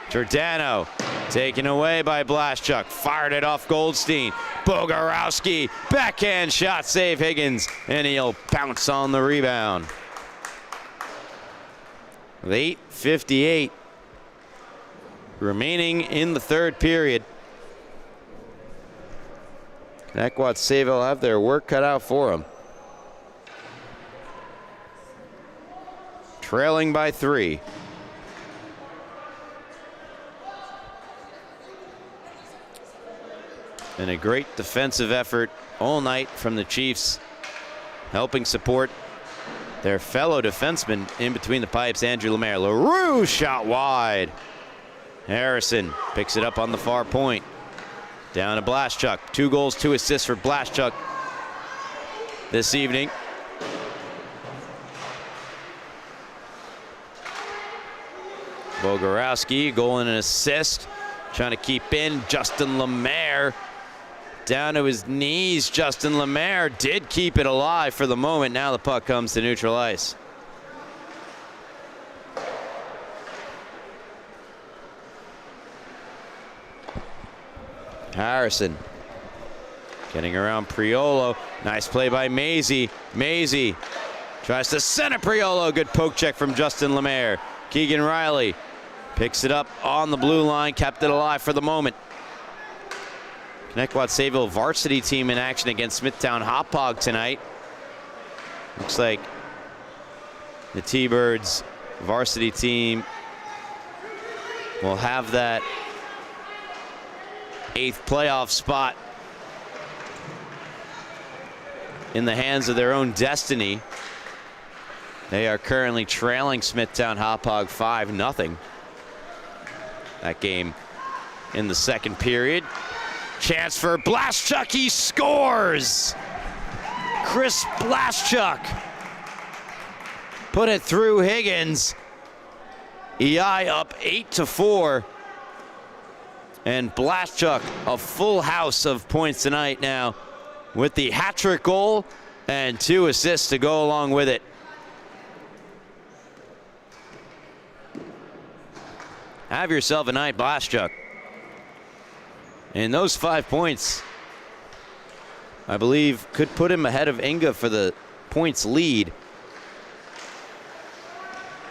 Giordano taken away by Blashchuk. Fired it off Goldstein. Bogorowski, backhand shot, save Higgins, and he'll pounce on the rebound. With 8:58 remaining in the third period. Connetquot Sayville have their work cut out for them. Trailing by 3. And a great defensive effort all night from the Chiefs, helping support their fellow defenseman in between the pipes, Andrew Lemaire. LaRue shot wide. Harrison picks it up on the far point. Down to Blashchuk. 2 goals, 2 assists for Blashchuk this evening. Bogorowski, goal and an assist. Trying to keep in. Justin Lemaire down to his knees. Justin Lemaire did keep it alive for the moment. Now the puck comes to neutral ice. Harrison getting around Priolo. Nice play by Maisie. Maisie tries to center Priolo. Good poke check from Justin Lemaire. Keegan Riley picks it up on the blue line, kept it alive for the moment. Connetquot Sayville varsity team in action against Smithtown Hauppauge tonight. Looks like the T-Birds varsity team will have that 8th playoff spot in the hands of their own destiny. They are currently trailing Smithtown Hauppauge 5-0. That game in the second period. Chance for Blashchuk, he scores! Chris Blashchuk put it through Higgins. EI up 8-4. And Blashchuk, a full house of points tonight now with the hat-trick goal and 2 assists to go along with it. Have yourself a night, Blashchuk. And those 5 points, I believe, could put him ahead of Inga for the points lead.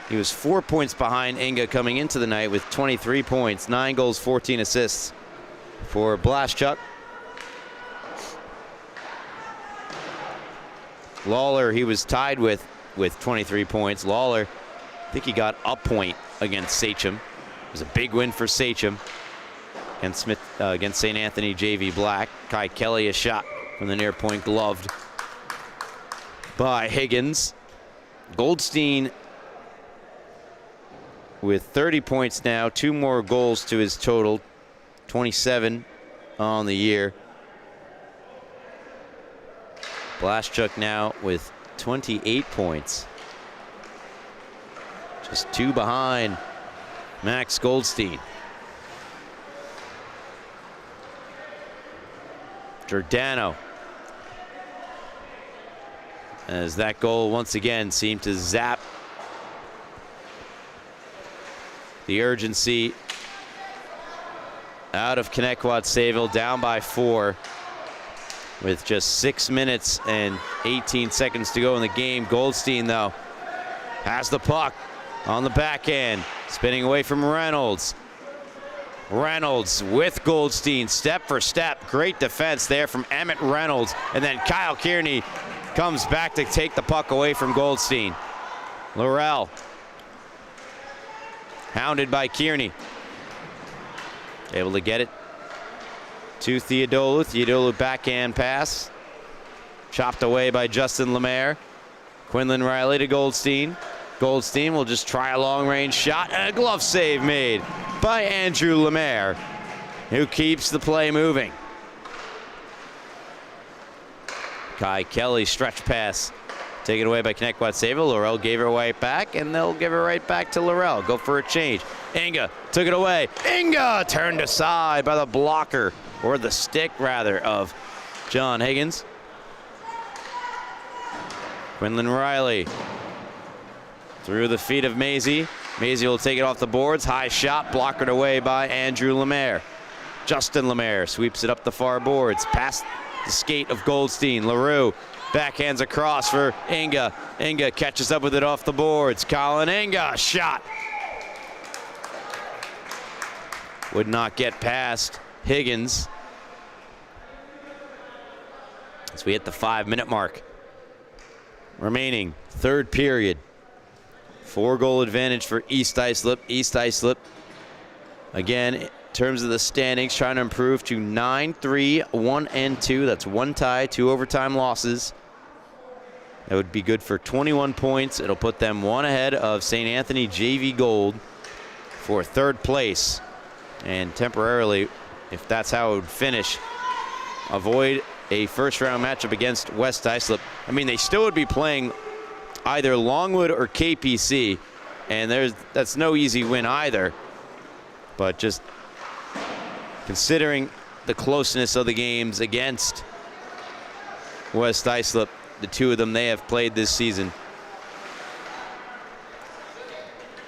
He was 4 points behind Inga coming into the night with 23 points, 9 goals, 14 assists for Blashchuk. Lawler, he was tied with 23 points. Lawler, I think he got a point against Sachem. It was a big win for Sachem against St. Anthony JV Black. Kai Kelly, a shot from the near point, gloved by Higgins. Goldstein with 30 points now, 2 more goals to his total, 27 on the year. Blashchuk now with 28 points. Just 2 behind Max Goldstein. Giordano, as that goal once again seemed to zap the urgency out of Connetquot Sayville, down by 4 with just 6 minutes and 18 seconds to go in the game. Goldstein, though, has the puck on the backhand, spinning away from Reynolds. Reynolds with Goldstein, step for step. Great defense there from Emmett Reynolds. And then Kyle Kearney comes back to take the puck away from Goldstein. Laurel, hounded by Kearney. Able to get it to Theodolu. Theodolu backhand pass. Chopped away by Justin Lemaire. Quinlan Riley to Goldstein. Goldstein will just try a long-range shot, and a glove save made by Andrew Lemaire, who keeps the play moving. Kai Kelly, stretch pass, taken away by Connetquot Sayville. Laurel gave it right back, and they'll give it right back to Laurel. Go for a change. Inga took it away. Inga turned aside by the blocker, or the stick rather, of John Higgins. Quinlan Riley through the feet of Maisie. Maisie will take it off the boards. High shot, blockered away by Andrew Lemaire. Justin Lemaire sweeps it up the far boards, past the skate of Goldstein. LaRue backhands across for Inga. Inga catches up with it off the boards. Colin Inga, shot. Would not get past Higgins. As we hit the 5-minute mark. Remaining third period. 4-goal advantage for East Islip. East Islip, again, in terms of the standings, trying to improve to 9-3-1-2. That's 1 tie, 2 overtime losses. That would be good for 21 points. It'll put them 1 ahead of St. Anthony JV Gold for 3rd place. And temporarily, if that's how it would finish, avoid a first-round matchup against West Islip. I mean, they still would be playing either Longwood or KPC, and that's no easy win either. But just considering the closeness of the games against West Islip, the 2 of them they have played this season,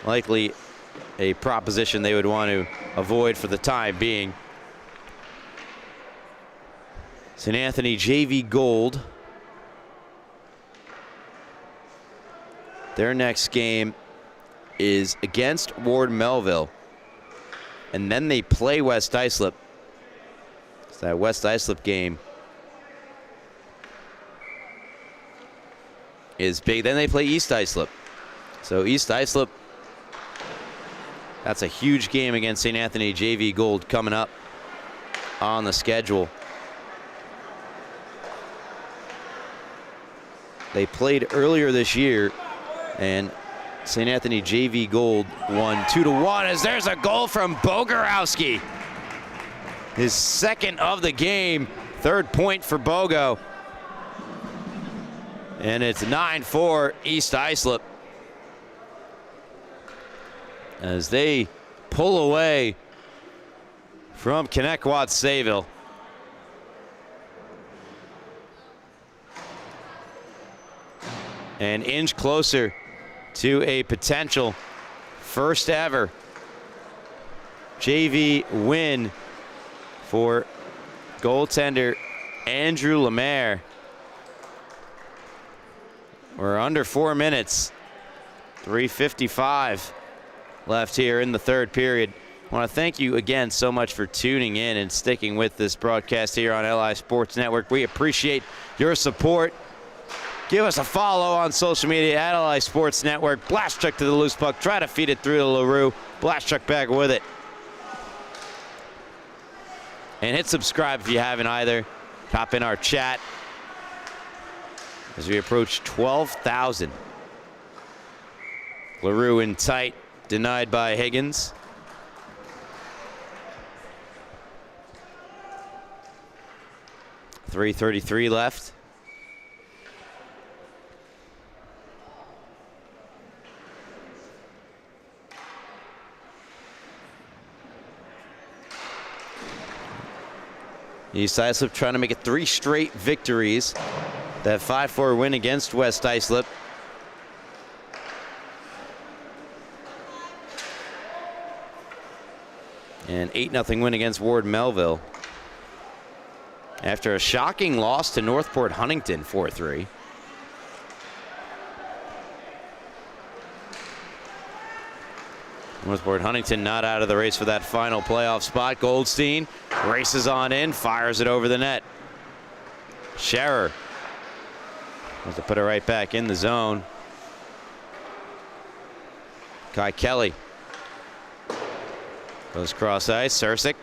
likely a proposition they would want to avoid for the time being. St. Anthony JV Gold, their next game is against Ward Melville, and then they play West Islip. So that West Islip game is big. Then they play East Islip. So East Islip, that's a huge game against St. Anthony JV Gold coming up on the schedule. They played earlier this year, and St. Anthony JV Gold won 2-1 as there's a goal from Bogarowski. His 2nd of the game, 3rd point for Bogo. And it's 9-4 East Islip as they pull away from Connetquot Sayville. An inch closer to a potential first ever JV win for goaltender Andrew Lemaire. We're under 4 minutes, 3:55 left here in the 3rd period. I want to thank you again so much for tuning in and sticking with this broadcast here on LI Sports Network. We appreciate your support. Give us a follow on social media at LI Sports Network. Blast check to the loose puck. Try to feed it through to LaRue. Blast check back with it. And hit subscribe if you haven't either. Hop in our chat as we approach 12,000. LaRue in tight, denied by Higgins. .333 left. East Islip trying to make it 3 straight victories. That 5-4 win against West Islip. And 8-0 win against Ward Melville. After a shocking loss to Northport Huntington 4-3. Northport Huntington not out of the race for that final playoff spot. Goldstein races on in, fires it over the net. Scherer wants to put it right back in the zone. Kai Kelly goes cross ice. Sursick.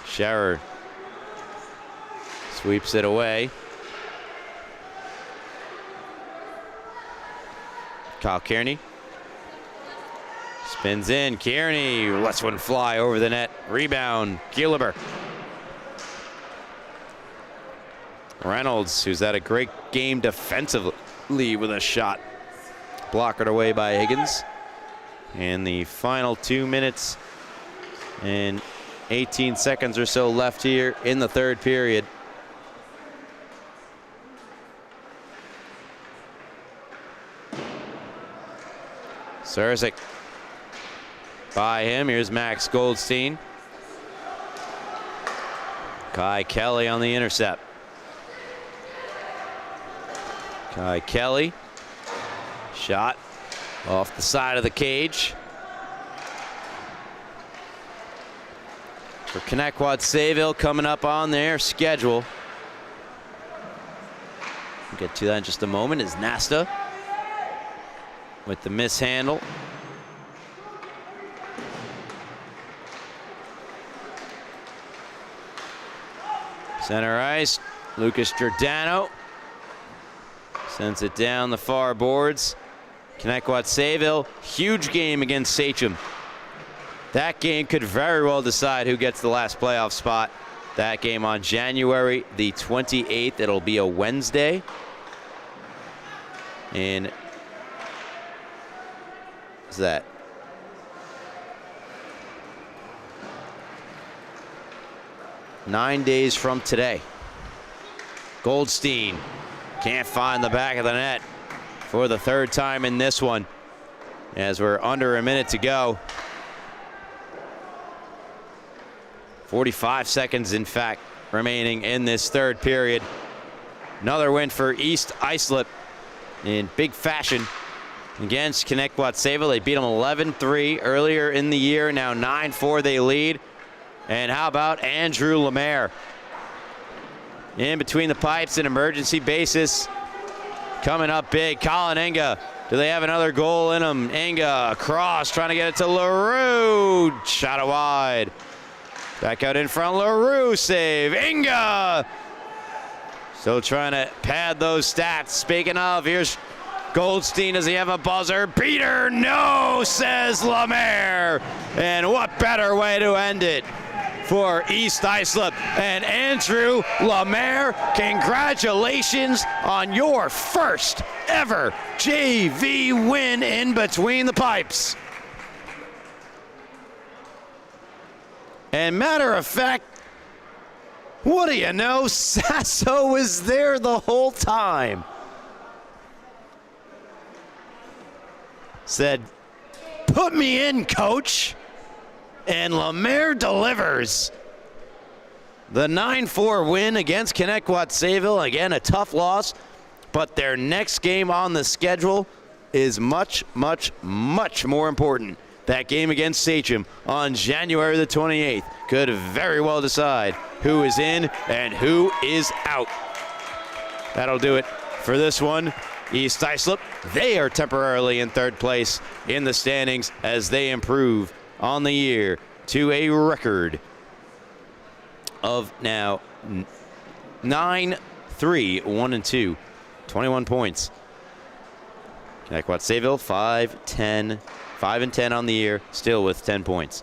Scherer sweeps it away. Kyle Kearney spins in. Kearney lets one fly over the net. Rebound, Gieliber. Reynolds, who's had a great game defensively with a shot. Blocked away by Higgins. And the final 2 minutes and 18 seconds or so left here in the 3rd period. Sursic by him. Here's Max Goldstein. Kai Kelly on the intercept. Kai Kelly. Shot off the side of the cage. For Connetquot Sayville coming up on their schedule. We'll get to that in just a moment. Is Nasta with the mishandle. Center ice, Lucas Giordano sends it down the far boards. Connetquot Sayville, huge game against Sachem. That game could very well decide who gets the last playoff spot. That game on January the 28th. It'll be a Wednesday. And what's that? Nine days from today. Goldstein can't find the back of the net for the third time in this one, as we're under a minute to go. 45 seconds, in fact, remaining in this third period. Another win for East Islip in big fashion against Connetquot Sayville. They beat them 11-3 earlier in the year. Now 9-4 they lead. And how about Andrew Lemaire? In between the pipes, an emergency basis. Coming up big, Colin Enga. Do they have another goal in them? Enga across, trying to get it to LaRue. Shot it wide. Back out in front, LaRue save. Enga! Still trying to pad those stats. Speaking of, here's Goldstein. Does he have a buzzer? Peter, no, says Lemaire. And what better way to end it for East Islip. And Andrew Lemaire, congratulations on your first ever JV win in between the pipes. And matter of fact, what do you know? Sasso was there the whole time. Said, put me in, coach. And Lemaire delivers. The 9-4 win against Connetquot Sayville. Again, a tough loss, but their next game on the schedule is much, much, much more important. That game against Sachem on January the 28th could very well decide who is in and who is out. That'll do it for this one. East Islip, they are temporarily in third place in the standings as they improve on the year to a record of now 9-3, 1-2, 21 points. Connetquot Sayville 5-10 on the year, still with 10 points.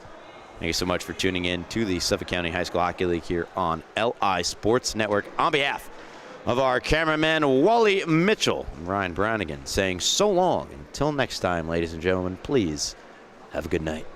Thank you so much for tuning in to the Suffolk County High School Hockey League here on LI Sports Network. On behalf of our cameraman Wally Mitchell, and Ryan Brownigan saying so long. Until next time, ladies and gentlemen, please have a good night.